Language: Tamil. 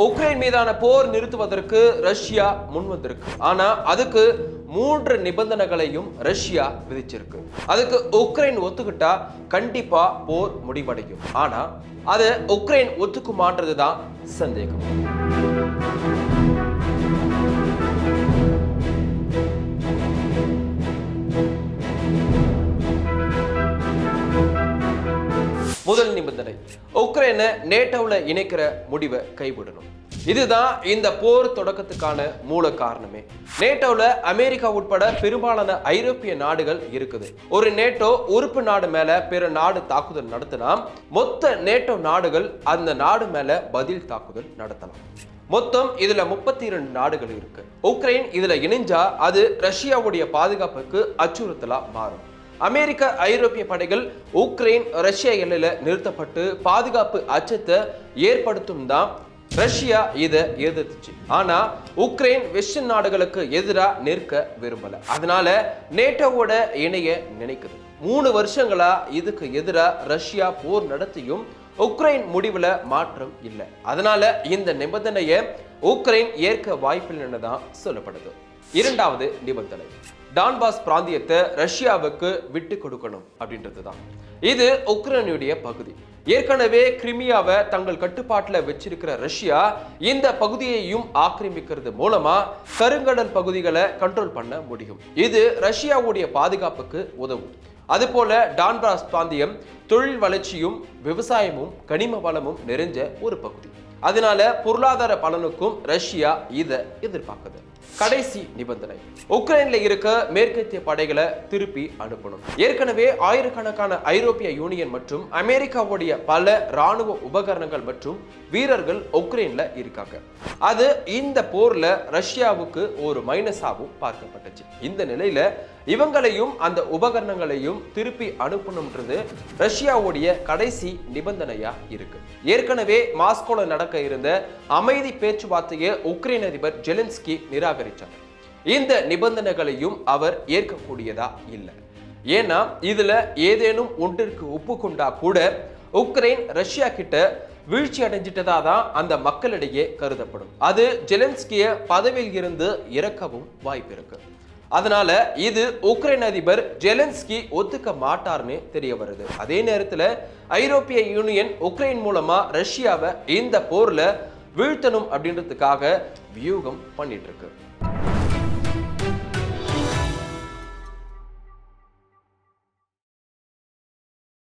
உக்ரைன் மீதான போர் நிறுத்துவதற்கு ரஷ்யா முன்வந்திருக்கு. ஆனா அதுக்கு 3 நிபந்தனைகளையும் ரஷ்யா விதிச்சிருக்கு. அதுக்கு உக்ரைன் ஒத்துக்கிட்டா கண்டிப்பா போர் முடிவடையும். ஆனா அதை உக்ரைன் ஒத்துக்குமான்றதுதான் சந்தேகம். முதல் நிபந்தனை, உக்ரைனை நேட்டோல இணைக்கிற முடிவை கைவிடணும். இதுதான் இந்த போர் தொடக்கத்துக்கான மூல காரணமே. நேட்டோல அமெரிக்கா உட்பட பெரும்பாலான ஐரோப்பிய நாடுகள் இருக்குது. ஒரு நேட்டோ உறுப்பு நாடு மேல பிற நாடு தாக்குதல் நடத்தினா மொத்த நேட்டோ நாடுகள் அந்த நாடு மேல பதில் தாக்குதல் நடத்தலாம். மொத்தம் இதுல 32 நாடுகள் இருக்கு. உக்ரைன் இதுல இணைஞ்சா அது ரஷ்யாவுடைய பாதுகாப்புக்கு அச்சுறுத்தலா மாறும். அமெரிக்க ஐரோப்பிய படைகள் உக்ரைன் ரஷ்யா எல்லையில நிறுத்தப்பட்டு பாதுகாப்பு அச்சத்தை ஏற்படுத்தும் தான் ரஷ்யா இதை எதிர்த்துச்சு. ஆனா உக்ரைன் வெஸ்டர்ன் நாடுகளுக்கு எதிராக நிற்க விரும்பல. அதனால நேட்டோவோட இணைய நினைக்குது. 3 வருஷங்களா இதுக்கு எதிராக ரஷ்யா போர் நடத்தியும் உக்ரைன் முடிவுல மாற்றம் இல்லை. அதனால இந்த நிபந்தனையை உக்ரைன் ஏற்க வாய்ப்பில்லைன்னு தான் சொல்லப்படுது. இரண்டாவது நிபந்தனை, டான்பாஸ் பிராந்தியத்தை ரஷ்யாவுக்கு விட்டு கொடுக்கணும் அப்படின்றது தான். இது உக்ரைனுடைய பகுதி. ஏற்கனவே கிரிமியாவை தங்கள் கட்டுப்பாட்டில் வச்சிருக்கிற ரஷ்யா இந்த பகுதியையும் ஆக்கிரமிக்கிறது மூலமா கருங்கடல் பகுதிகளை கண்ட்ரோல் பண்ண முடியும். இது ரஷ்யாவுடைய பாதுகாப்புக்கு உதவும். அதுபோல டான்பாஸ் பிராந்தியம் தொழில் வளர்ச்சியும் விவசாயமும் கனிம வளமும் நிறைஞ்ச ஒரு பகுதி. அதனால பொருளாதார பலனுக்கும் ரஷ்யா இதை எதிர்பார்க்குது. கடைசி நிபந்தனை, உக்ரைன்ல இருக்க மேற்கத்திய படைகளை திருப்பி அனுப்பணும். ஏற்கனவே ஆயிரக்கணக்கான ஐரோப்பிய யூனியன் மற்றும் அமெரிக்காவுடைய பல ராணுவ உபகரணங்கள் மற்றும் வீரர்கள் உக்ரைன்ல இருக்காங்க. அது இந்த போர்ல ரஷ்யாவுக்கு ஒரு மைனஸாகவும் பார்க்கப்பட்டுச்சு. இந்த நிலையில இவங்களையும் அந்த உபகரணங்களையும் திருப்பி அனுப்பணும்ன்றது ரஷ்யாவுடைய கடைசி நிபந்தனையா இருக்கு. ஏற்கனவே மாஸ்கோல நடக்க இருந்த அமைதி பேச்சுவார்த்தையை உக்ரைன் அதிபர் ஜெலன்ஸ்கி நிராகரித்தார். இந்த நிபந்தனைகளையும் அவர் ஏற்கக்கூடியதா இல்லை. ஏன்னா இதுல ஏதேனும் ஒன்றிற்கு ஒப்புக்கொண்டா கூட உக்ரைன் ரஷ்யா கிட்ட வீழ்ச்சி அடைஞ்சிட்டதா தான் அந்த மக்களிடையே கருதப்படும். அது ஜெலன்ஸ்கிய பதவியில் இருந்து இறக்கவும் வாய்ப்பு இருக்கு. அதனால இது உக்ரைன் அதிபர் ஜெலன்ஸ்கி ஒத்துக்க மாட்டார்னு தெரிய வருது. அதே நேரத்தில் ஐரோப்பிய யூனியன் உக்ரைன் மூலமா ரஷ்யாவை இந்த போர்ல வீழ்த்தணும் அப்படின்றதுக்காக வியூகம் பண்ணிட்டு இருக்கு.